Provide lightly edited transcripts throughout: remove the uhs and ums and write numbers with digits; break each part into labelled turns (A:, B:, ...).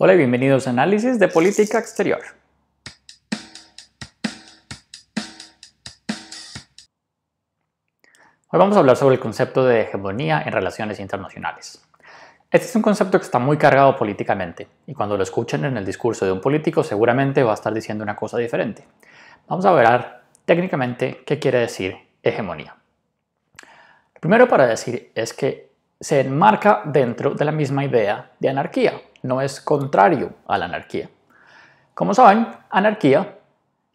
A: Hola y bienvenidos a Análisis de Política Exterior. Hoy vamos a hablar sobre el concepto de hegemonía en relaciones internacionales. Este es un concepto que está muy cargado políticamente y cuando lo escuchen en el discurso de un político seguramente va a estar diciendo una cosa diferente. Vamos a ver técnicamente qué quiere decir hegemonía. Lo primero para decir es que se enmarca dentro de la misma idea de anarquía, no es contrario a la anarquía. Como saben, anarquía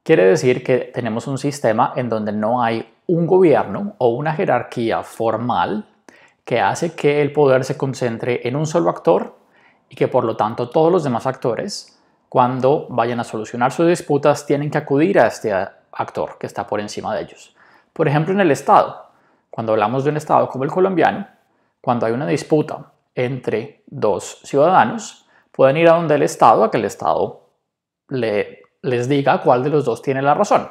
A: quiere decir que tenemos un sistema en donde no hay un gobierno o una jerarquía formal que hace que el poder se concentre en un solo actor y que por lo tanto todos los demás actores, cuando vayan a solucionar sus disputas, tienen que acudir a este actor que está por encima de ellos. Por ejemplo, en el Estado, cuando hablamos de un Estado como el colombiano, cuando hay una disputa entre dos ciudadanos, pueden ir a donde el Estado a que el Estado les diga cuál de los dos tiene la razón.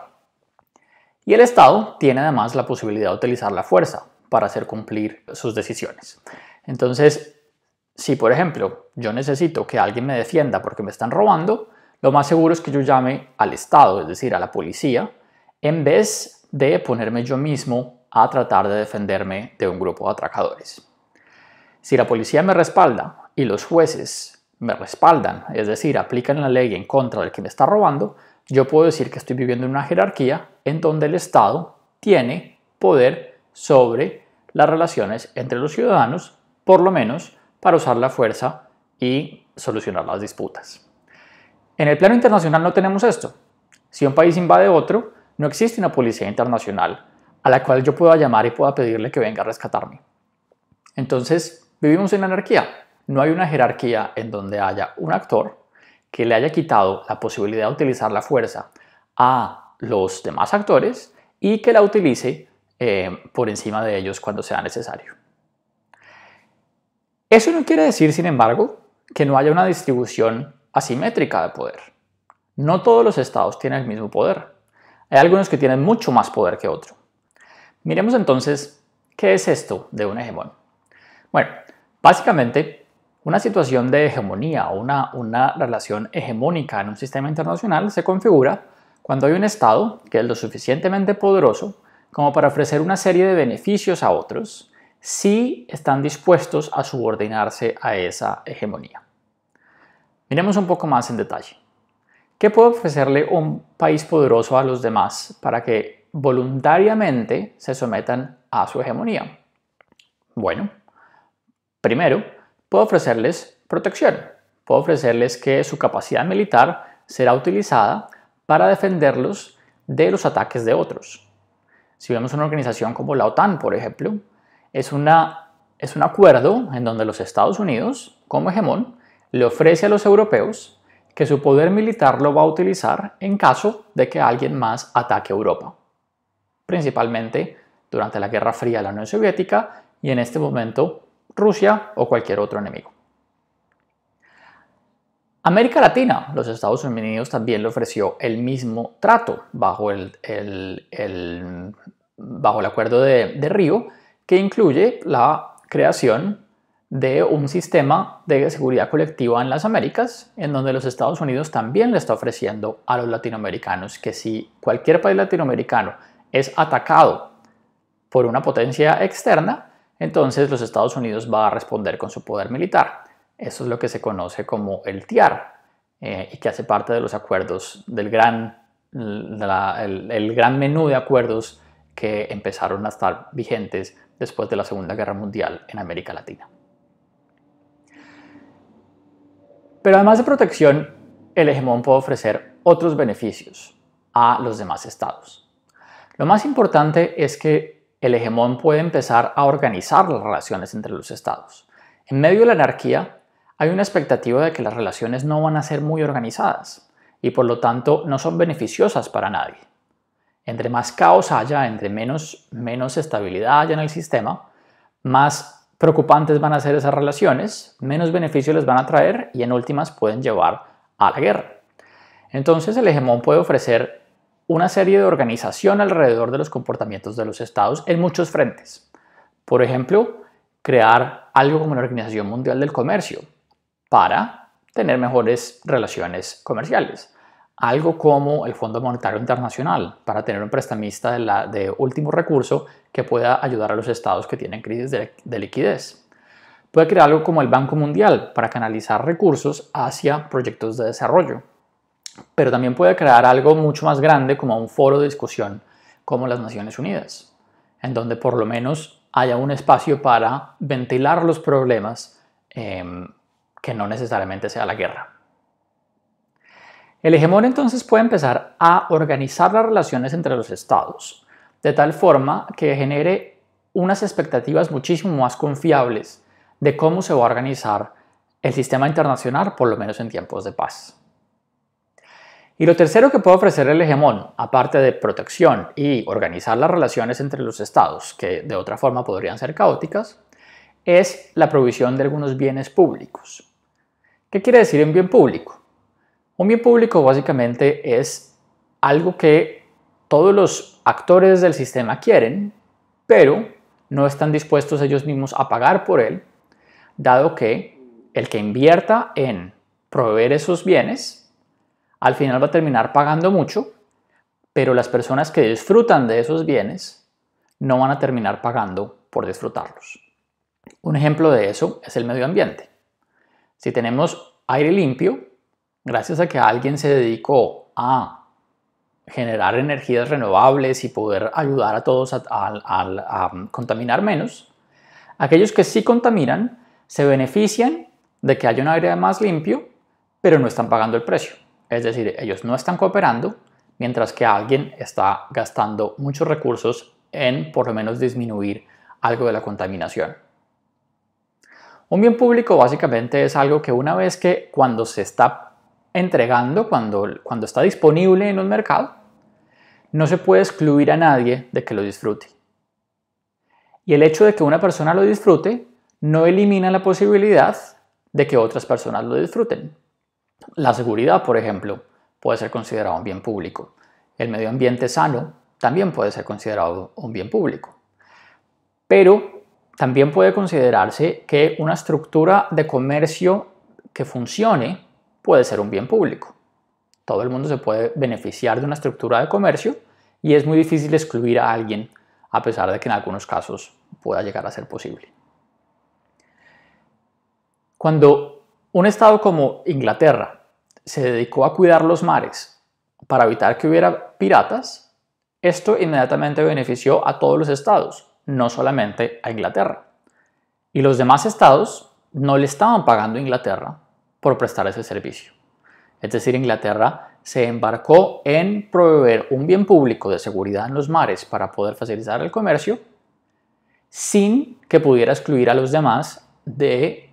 A: Y el Estado tiene además la posibilidad de utilizar la fuerza para hacer cumplir sus decisiones. Entonces, si por ejemplo yo necesito que alguien me defienda porque me están robando, lo más seguro es que yo llame al Estado, es decir, a la policía, en vez de ponerme yo mismo a tratar de defenderme de un grupo de atracadores. Si la policía me respalda y los jueces me respaldan, es decir, aplican la ley en contra del que me está robando, yo puedo decir que estoy viviendo en una jerarquía en donde el Estado tiene poder sobre las relaciones entre los ciudadanos, por lo menos para usar la fuerza y solucionar las disputas. En el plano internacional no tenemos esto. Si un país invade otro, no existe una policía internacional a la cual yo pueda llamar y pueda pedirle que venga a rescatarme. Entonces, vivimos en anarquía. No hay una jerarquía en donde haya un actor que le haya quitado la posibilidad de utilizar la fuerza a los demás actores y que la utilice por encima de ellos cuando sea necesario. Eso no quiere decir, sin embargo, que no haya una distribución asimétrica de poder. No todos los estados tienen el mismo poder. Hay algunos que tienen mucho más poder que otros. Miremos entonces, ¿qué es esto de un hegemón? Bueno, básicamente, una situación de hegemonía o una relación hegemónica en un sistema internacional se configura cuando hay un Estado que es lo suficientemente poderoso como para ofrecer una serie de beneficios a otros si están dispuestos a subordinarse a esa hegemonía. Miremos un poco más en detalle. ¿Qué puede ofrecerle un país poderoso a los demás para que voluntariamente se sometan a su hegemonía? Bueno, primero, puede ofrecerles protección. Puede ofrecerles que su capacidad militar será utilizada para defenderlos de los ataques de otros. Si vemos una organización como la OTAN, por ejemplo, es un acuerdo en donde los Estados Unidos, como hegemón, le ofrece a los europeos que su poder militar lo va a utilizar en caso de que alguien más ataque a Europa. Principalmente durante la Guerra Fría de la Unión Soviética y en este momento Rusia o cualquier otro enemigo. América Latina, los Estados Unidos también le ofreció el mismo trato bajo el Acuerdo de Río, que incluye la creación de un sistema de seguridad colectiva en las Américas, en donde los Estados Unidos también le está ofreciendo a los latinoamericanos que si cualquier país latinoamericano es atacado por una potencia externa, entonces los Estados Unidos va a responder con su poder militar. Eso es lo que se conoce como el TIAR y que hace parte de los acuerdos del gran menú de acuerdos que empezaron a estar vigentes después de la Segunda Guerra Mundial en América Latina. Pero además de protección, el hegemón puede ofrecer otros beneficios a los demás estados. Lo más importante es que el hegemón puede empezar a organizar las relaciones entre los estados. En medio de la anarquía hay una expectativa de que las relaciones no van a ser muy organizadas y por lo tanto no son beneficiosas para nadie. Entre más caos haya, entre menos estabilidad haya en el sistema, más preocupantes van a ser esas relaciones, menos beneficios les van a traer y en últimas pueden llevar a la guerra. Entonces el hegemón puede ofrecer una serie de organización alrededor de los comportamientos de los estados en muchos frentes. Por ejemplo, crear algo como la Organización Mundial del Comercio para tener mejores relaciones comerciales. Algo como el Fondo Monetario Internacional, para tener un prestamista de último recurso que pueda ayudar a los estados que tienen crisis de liquidez. Puede crear algo como el Banco Mundial para canalizar recursos hacia proyectos de desarrollo. Pero también puede crear algo mucho más grande como un foro de discusión como las Naciones Unidas, en donde por lo menos haya un espacio para ventilar los problemas que no necesariamente sea la guerra. El hegemón entonces puede empezar a organizar las relaciones entre los estados de tal forma que genere unas expectativas muchísimo más confiables de cómo se va a organizar el sistema internacional, por lo menos en tiempos de paz. Y lo tercero que puede ofrecer el hegemón, aparte de protección y organizar las relaciones entre los estados, que de otra forma podrían ser caóticas, es la provisión de algunos bienes públicos. ¿Qué quiere decir un bien público? Un bien público básicamente es algo que todos los actores del sistema quieren, pero no están dispuestos ellos mismos a pagar por él, dado que el que invierta en proveer esos bienes, al final va a terminar pagando mucho, pero las personas que disfrutan de esos bienes no van a terminar pagando por disfrutarlos. Un ejemplo de eso es el medio ambiente. Si tenemos aire limpio, gracias a que alguien se dedicó a generar energías renovables y poder ayudar a todos a contaminar menos, aquellos que sí contaminan se benefician de que haya un aire más limpio, pero no están pagando el precio. Es decir, ellos no están cooperando, mientras que alguien está gastando muchos recursos en por lo menos disminuir algo de la contaminación. Un bien público básicamente es algo que una vez que cuando se está entregando, cuando está disponible en un mercado, no se puede excluir a nadie de que lo disfrute. Y el hecho de que una persona lo disfrute no elimina la posibilidad de que otras personas lo disfruten. La seguridad, por ejemplo, puede ser considerado un bien público. El medio ambiente sano también puede ser considerado un bien público. Pero también puede considerarse que una estructura de comercio que funcione puede ser un bien público. Todo el mundo se puede beneficiar de una estructura de comercio y es muy difícil excluir a alguien, a pesar de que en algunos casos pueda llegar a ser posible. Cuando un estado como Inglaterra se dedicó a cuidar los mares para evitar que hubiera piratas, esto inmediatamente benefició a todos los estados, no solamente a Inglaterra. Y los demás estados no le estaban pagando a Inglaterra por prestar ese servicio. Es decir, Inglaterra se embarcó en proveer un bien público de seguridad en los mares para poder facilitar el comercio sin que pudiera excluir a los demás de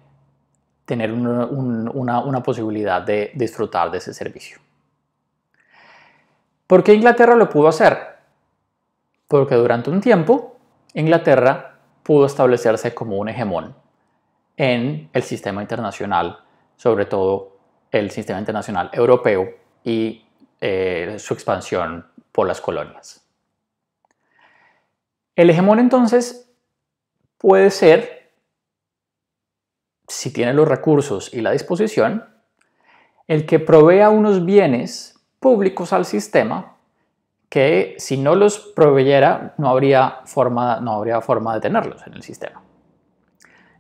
A: tener una posibilidad de disfrutar de ese servicio. ¿Por qué Inglaterra lo pudo hacer? Porque durante un tiempo Inglaterra pudo establecerse como un hegemón en el sistema internacional, sobre todo el sistema internacional europeo y su expansión por las colonias. El hegemón entonces puede ser, si tiene los recursos y la disposición, el que provea unos bienes públicos al sistema que si no los proveyera no habría forma de tenerlos en el sistema.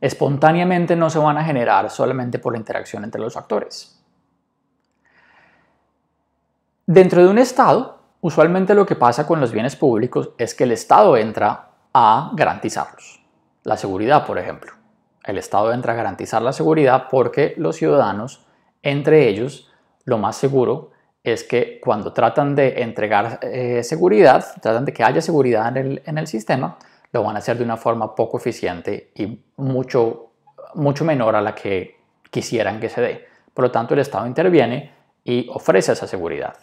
A: Espontáneamente no se van a generar solamente por la interacción entre los actores. Dentro de un Estado, usualmente lo que pasa con los bienes públicos es que el Estado entra a garantizarlos. La seguridad, por ejemplo. El Estado entra a garantizar la seguridad porque los ciudadanos, entre ellos, lo más seguro es que cuando tratan de entregar seguridad, tratan de que haya seguridad en el sistema, lo van a hacer de una forma poco eficiente y mucho menor a la que quisieran que se dé. Por lo tanto, el Estado interviene y ofrece esa seguridad.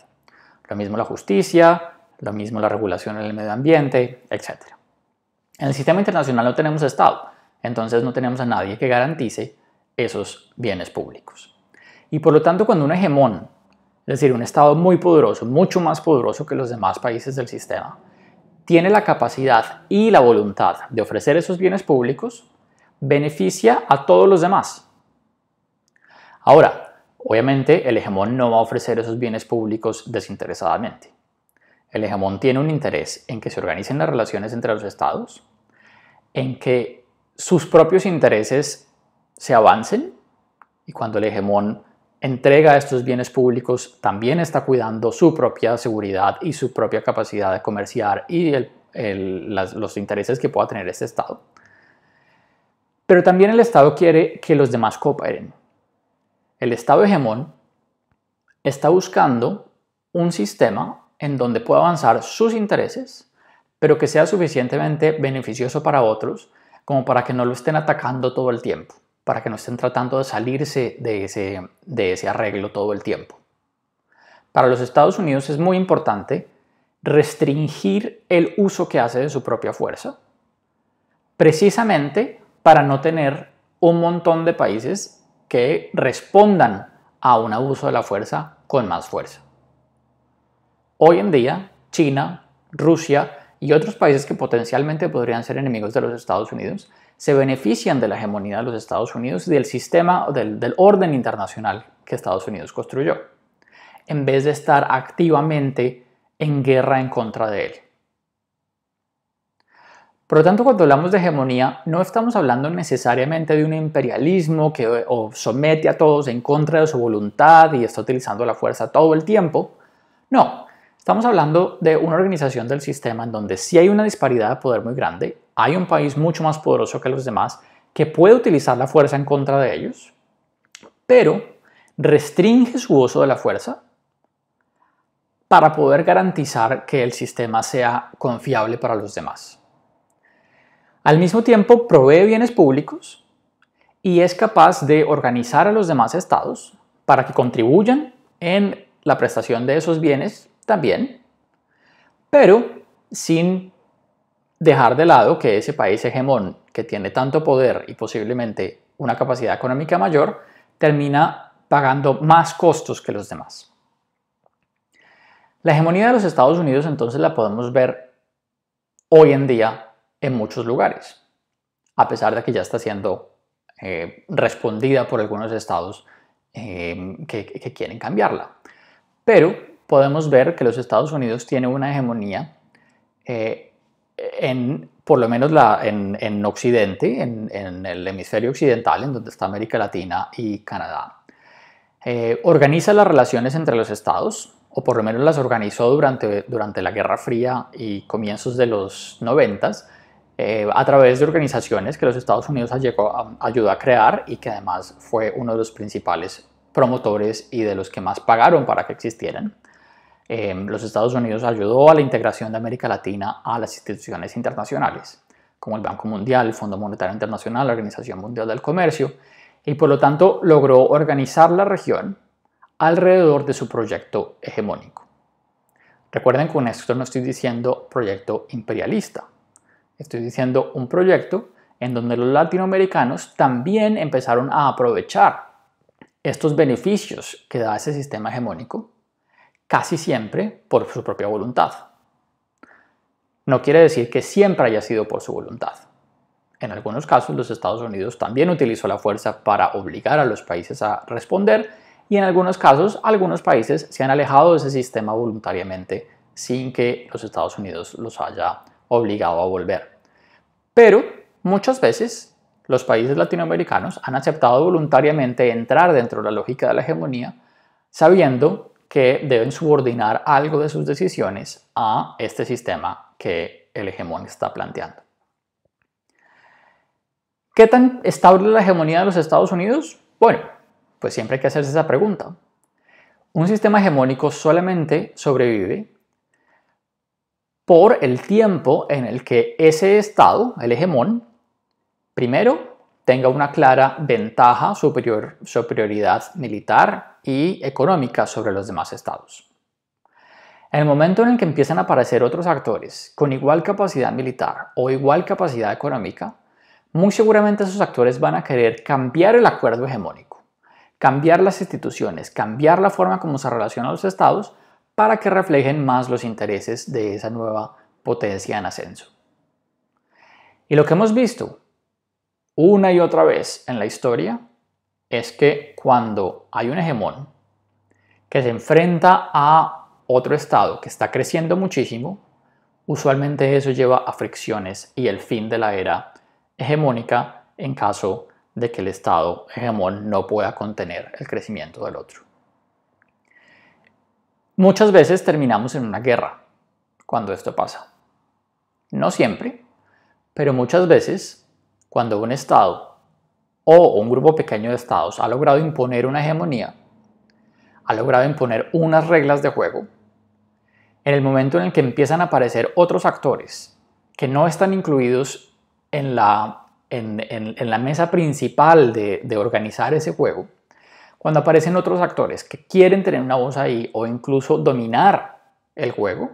A: Lo mismo la justicia, lo mismo la regulación en el medio ambiente, etc. En el sistema internacional no tenemos Estado, entonces no tenemos a nadie que garantice esos bienes públicos. Y por lo tanto, cuando un hegemón, es decir, un Estado muy poderoso, mucho más poderoso que los demás países del sistema, tiene la capacidad y la voluntad de ofrecer esos bienes públicos, beneficia a todos los demás. Ahora, Obviamente, el hegemón no va a ofrecer esos bienes públicos desinteresadamente. El hegemón tiene un interés en que se organicen las relaciones entre los estados, en que sus propios intereses se avancen, y cuando el hegemón entrega estos bienes públicos también está cuidando su propia seguridad y su propia capacidad de comerciar y los intereses que pueda tener este estado. Pero también el estado quiere que los demás cooperen. El estado hegemón está buscando un sistema en donde pueda avanzar sus intereses, pero que sea suficientemente beneficioso para otros como para que no lo estén atacando todo el tiempo, para que no estén tratando de salirse de ese arreglo todo el tiempo. Para los Estados Unidos es muy importante restringir el uso que hace de su propia fuerza, precisamente para no tener un montón de países que respondan a un abuso de la fuerza con más fuerza. Hoy en día, China, Rusia y otros países que potencialmente podrían ser enemigos de los Estados Unidos se benefician de la hegemonía de los Estados Unidos y del sistema, del orden internacional que Estados Unidos construyó, en vez de estar activamente en guerra en contra de él. Por lo tanto, cuando hablamos de hegemonía, no estamos hablando necesariamente de un imperialismo que somete a todos en contra de su voluntad y está utilizando la fuerza todo el tiempo. No, estamos hablando de una organización del sistema en donde sí hay una disparidad de poder muy grande, hay un país mucho más poderoso que los demás que puede utilizar la fuerza en contra de ellos, pero restringe su uso de la fuerza para poder garantizar que el sistema sea confiable para los demás. Al mismo tiempo, provee bienes públicos y es capaz de organizar a los demás estados para que contribuyan en la prestación de esos bienes también, pero sin dejar de lado que ese país hegemón que tiene tanto poder y posiblemente una capacidad económica mayor, termina pagando más costos que los demás. La hegemonía de los Estados Unidos entonces la podemos ver hoy en día en muchos lugares, a pesar de que ya está siendo respondida por algunos estados que quieren cambiarla. Pero podemos ver que los Estados Unidos tienen una hegemonía por lo menos en Occidente, en el hemisferio occidental, en donde está América Latina y Canadá. Organiza las relaciones entre los estados, o por lo menos las organizó durante la Guerra Fría y comienzos de los 90s, a través de organizaciones que los Estados Unidos ayudó a crear y que además fue uno de los principales promotores y de los que más pagaron para que existieran. Los Estados Unidos ayudó a la integración de América Latina a las instituciones internacionales, como el Banco Mundial, el Fondo Monetario Internacional, la Organización Mundial del Comercio, y por lo tanto logró organizar la región alrededor de su proyecto hegemónico. Recuerden que con esto no estoy diciendo proyecto imperialista, estoy diciendo un proyecto en donde los latinoamericanos también empezaron a aprovechar estos beneficios que da ese sistema hegemónico, casi siempre por su propia voluntad. No quiere decir que siempre haya sido por su voluntad. En algunos casos, los Estados Unidos también utilizó la fuerza para obligar a los países a responder, y en algunos casos, algunos países se han alejado de ese sistema voluntariamente sin que los Estados Unidos los haya obligado a volver. Pero muchas veces los países latinoamericanos han aceptado voluntariamente entrar dentro de la lógica de la hegemonía, sabiendo que deben subordinar algo de sus decisiones a este sistema que el hegemón está planteando. ¿Qué tan estable es la hegemonía de los Estados Unidos? Bueno, pues siempre hay que hacerse esa pregunta. Un sistema hegemónico solamente sobrevive por el tiempo en el que ese Estado, el hegemón, primero tenga una clara ventaja, superioridad militar y económica sobre los demás estados. En el momento en el que empiezan a aparecer otros actores con igual capacidad militar o igual capacidad económica, muy seguramente esos actores van a querer cambiar el acuerdo hegemónico, cambiar las instituciones, cambiar la forma como se relacionan los estados para que reflejen más los intereses de esa nueva potencia en ascenso. Y lo que hemos visto una y otra vez en la historia es que cuando hay un hegemón que se enfrenta a otro estado que está creciendo muchísimo, usualmente eso lleva a fricciones y el fin de la era hegemónica en caso de que el estado hegemón no pueda contener el crecimiento del otro. Muchas veces terminamos en una guerra cuando esto pasa. No siempre, pero muchas veces cuando un estado o un grupo pequeño de estados ha logrado imponer una hegemonía, ha logrado imponer unas reglas de juego, en el momento en el que empiezan a aparecer otros actores que no están incluidos en la mesa principal de organizar ese juego, cuando aparecen otros actores que quieren tener una voz ahí o incluso dominar el juego,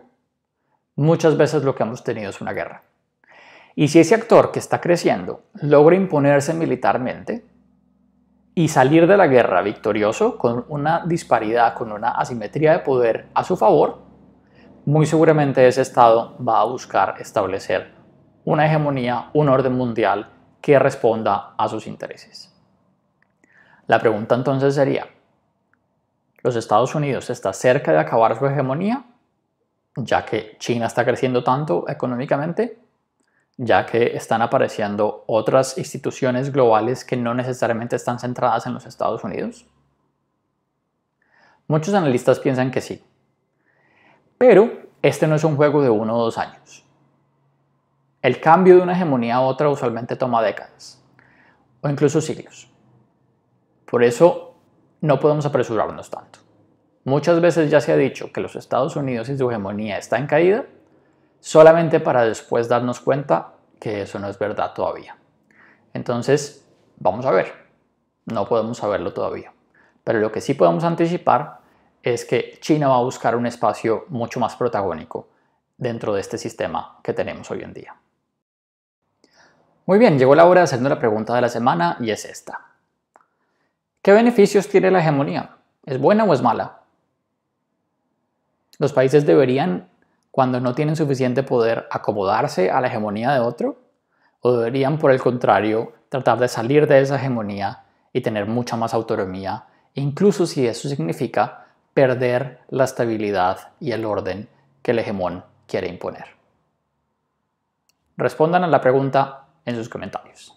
A: muchas veces lo que hemos tenido es una guerra. Y si ese actor que está creciendo logra imponerse militarmente y salir de la guerra victorioso con una disparidad, con una asimetría de poder a su favor, muy seguramente ese estado va a buscar establecer una hegemonía, un orden mundial que responda a sus intereses. La pregunta entonces sería, ¿los Estados Unidos está cerca de acabar su hegemonía, ya que China está creciendo tanto económicamente, ya que están apareciendo otras instituciones globales que no necesariamente están centradas en los Estados Unidos? Muchos analistas piensan que sí, pero este no es un juego de 1 o 2 años. El cambio de una hegemonía a otra usualmente toma décadas, o incluso siglos. Por eso no podemos apresurarnos tanto. Muchas veces ya se ha dicho que los Estados Unidos y su hegemonía está en caída, solamente para después darnos cuenta que eso no es verdad todavía. Entonces, vamos a ver. No podemos saberlo todavía. Pero lo que sí podemos anticipar es que China va a buscar un espacio mucho más protagónico dentro de este sistema que tenemos hoy en día. Muy bien, llegó la hora de hacernos la pregunta de la semana y es esta. ¿Qué beneficios tiene la hegemonía? ¿Es buena o es mala? ¿Los países deberían, cuando no tienen suficiente poder, acomodarse a la hegemonía de otro? ¿O deberían, por el contrario, tratar de salir de esa hegemonía y tener mucha más autonomía, incluso si eso significa perder la estabilidad y el orden que el hegemón quiere imponer? Respondan a la pregunta en sus comentarios.